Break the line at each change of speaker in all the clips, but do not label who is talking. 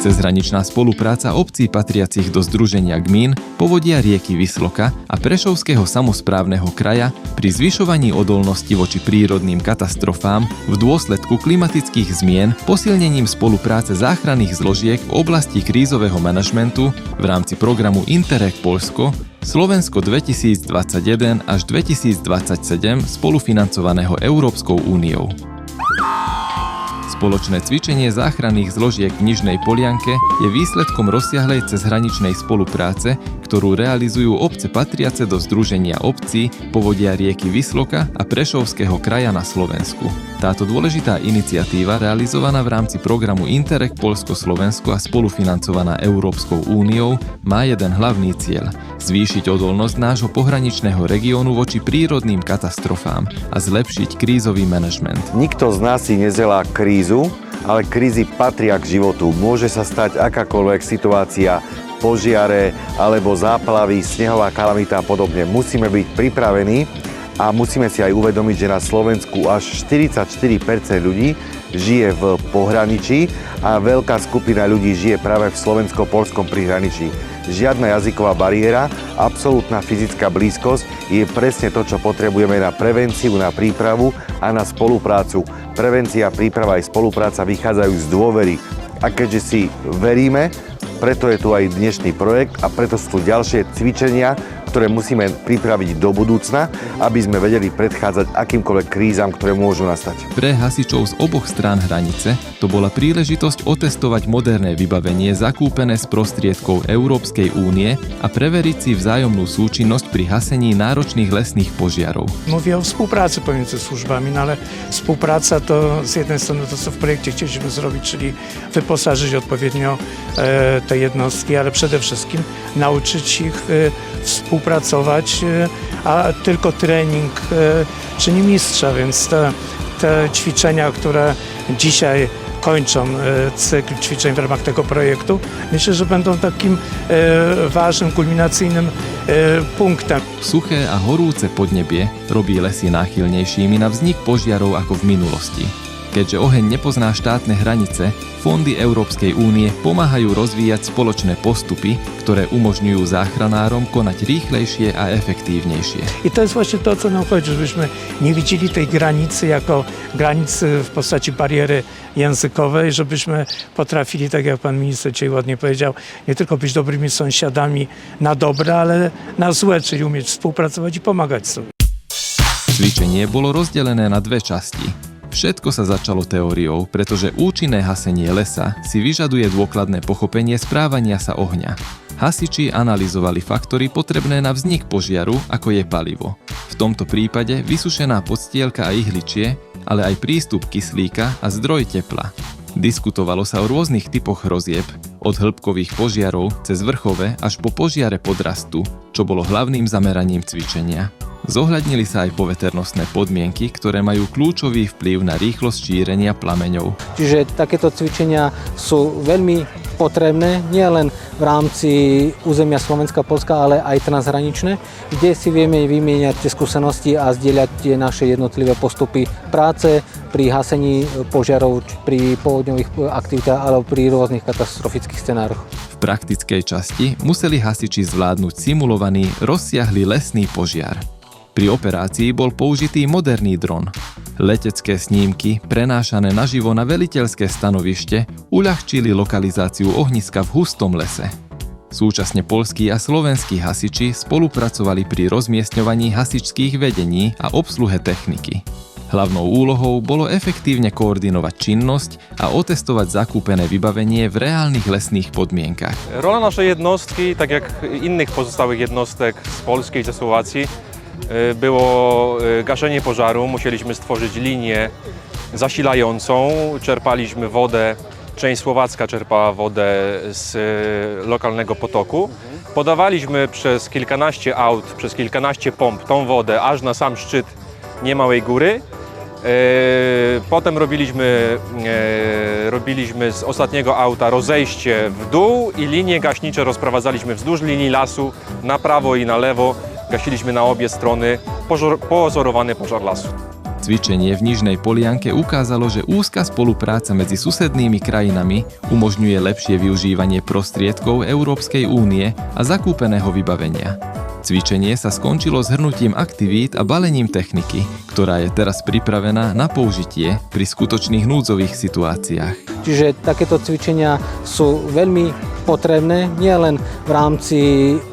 Cezhraničná spolupráca obcí patriacich do Združenia gmín, povodia rieky Visloka a Prešovského samosprávneho kraja pri zvyšovaní odolnosti voči prírodným katastrofám v dôsledku klimatických zmien posilnením spolupráce záchranných zložiek v oblasti krízového manažmentu v rámci programu Interreg Poľsko Slovensko 2021 až 2027 spolufinancovaného Európskou úniou. Spoločné cvičenie záchranných zložiek v Nižnej Polianke je výsledkom rozsiahlej cezhraničnej spolupráce, ktorú realizujú obce patriace do Združenia obcí, povodia rieky Visloka a Prešovského kraja na Slovensku. Táto dôležitá iniciatíva, realizovaná v rámci programu Interreg Poľsko-Slovensko a spolufinancovaná Európskou úniou, má jeden hlavný cieľ – zvýšiť odolnosť nášho pohraničného regiónu voči prírodným katastrofám a zlepšiť krízový manažment.
Nikto z nás si nezelá krízu, ale krízy patria k životu. Môže sa stať akákoľvek situácia, požiare alebo záplavy, snehová kalamita a podobne. Musíme byť pripravení a musíme si aj uvedomiť, že na Slovensku až 44% ľudí žije v pohraničí a veľká skupina ľudí žije práve v slovensko-poľskom prihraničí. Žiadna jazyková bariéra, absolútna fyzická blízkosť je presne to, čo potrebujeme na prevenciu, na prípravu a na spoluprácu. Prevencia, príprava aj spolupráca vychádzajú z dôvery. A keďže si veríme, preto je tu aj dnešný projekt a preto sú tu ďalšie cvičenia, ktoré musíme pripraviť do budúcna, aby sme vedeli predchádzať akýmkoľvek krízam, ktoré môžu nastať.
Pre hasičov z oboch strán hranice to bola príležitosť otestovať moderné vybavenie zakúpené z prostriedkov Európskej únie a preveriť si vzájomnú súčinnosť pri hasení náročných lesných požiarov.
Mówię o współpracy pomiędzy służbami, ale współpraca to z jednej strony to, co w projekcie chcieliśmy zrobić, czyli wyposażyć odpowiednio te jednostki, ale przede wszystkim nauczyć ich współpracować, a tylko trening czyni mistrza, więc te ćwiczenia, które dzisiaj kończą cykl ćwiczeń w ramach tego projektu, myślę, że będą takim ważnym, kulminacyjnym punktem.
Suché a horúce podnebie robí lesy náchylnejšími na vznik požiarov ako v minulosti. Keďže oheň nepozná štátne hranice, fondy Európskej únie pomáhajú rozvíjať spoločné postupy, ktoré umožňujú záchranárom konať rýchlejšie a efektívnejšie.
I to jest właśnie to, co nam chodzi, żebyśmy nie widzieli tej granicy jako granicy w postaci bariery językowej, żebyśmy potrafili, tak jak pan minister dzisiaj ładnie powiedział, nie tylko być dobrymi sąsiadami na dobre, ale na złe, czyli umieć współpracować i pomagać sobie.
Cvičenie bolo rozdelené na dve časti. Všetko sa začalo teóriou, pretože účinné hasenie lesa si vyžaduje dôkladné pochopenie správania sa ohňa. Hasiči analyzovali faktory potrebné na vznik požiaru, ako je palivo. V tomto prípade vysušená podstielka a ihličie, ale aj prístup kyslíka a zdroj tepla. Diskutovalo sa o rôznych typoch hrozieb, od hĺbkových požiarov cez vrchové až po požiare podrastu, čo bolo hlavným zameraním cvičenia. Zohľadnili sa aj poveternostné podmienky, ktoré majú kľúčový vplyv na rýchlosť šírenia plameňov.
Čiže takéto cvičenia sú veľmi potrebné, nielen v rámci územia Slovenska, Poľska, ale aj transhraničné, kde si vieme vymieňať tie skúsenosti a zdieľať tie naše jednotlivé postupy práce pri hasení požiarov, pri povodňových aktivitách alebo pri rôznych katastrofických scenároch.
V praktickej časti museli hasiči zvládnuť simulovaný rozsiahly lesný požiar. Pri operácii bol použitý moderný dron. Letecké snímky, prenášané naživo na veliteľské stanovište, uľahčili lokalizáciu ohniska v hustom lese. Súčasne poľskí a slovenskí hasiči spolupracovali pri rozmiestňovaní hasičských vedení a obsluhe techniky. Hlavnou úlohou bolo efektívne koordinovať činnosť a otestovať zakúpené vybavenie v reálnych lesných podmienkach.
Rola naszej jednostki, tak jak innych pozostałych jednostek z Polski i ze Słowacji, było gaszenie pożaru. Musieliśmy stworzyć linię zasilającą, czerpaliśmy wodę, część słowacka czerpała wodę z lokalnego potoku. Podawaliśmy przez kilkanaście aut, przez kilkanaście pomp tą wodę aż na sam szczyt niemałej góry. Potem robiliśmy z ostatniego auta rozejście w dół i linie gaśnicze rozprowadzaliśmy wzdłuż linii lasu na prawo i na lewo. Gasiliśmy na obie strony pozorowany pożar lasu.
cvičenie v Nižnej Polianke ukázalo, že úzka spolupráca medzi susednými krajinami umožňuje lepšie využívanie prostriedkov Európskej únie a zakúpeného vybavenia. Cvičenie sa skončilo zhrnutím aktivít a balením techniky, ktorá je teraz pripravená na použitie pri skutočných núdzových situáciách.
Čiže takéto cvičenia sú veľmi potrebné nielen v rámci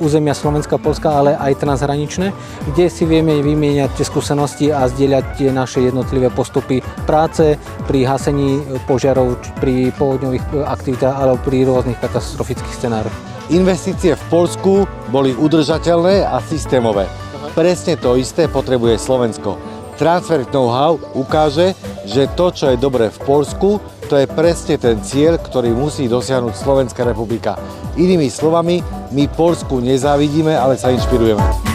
územia Slovenska, Poľska, ale aj transhraničné, kde si vieme vymieňať tie skúsenosti a zdieľať tie naše jednotlivé postupy práce pri hasení požiarov, pri povodňových aktivitách alebo pri rôznych katastrofických scenároch.
Investície v Poľsku boli udržateľné a systémové. Presne to isté potrebuje Slovensko. Transfer know-how ukáže, že to, čo je dobré v Poľsku, to je presne ten cieľ, ktorý musí dosiahnuť Slovenská republika. Inými slovami, my Poľsku nezávidíme, ale sa inšpirujeme.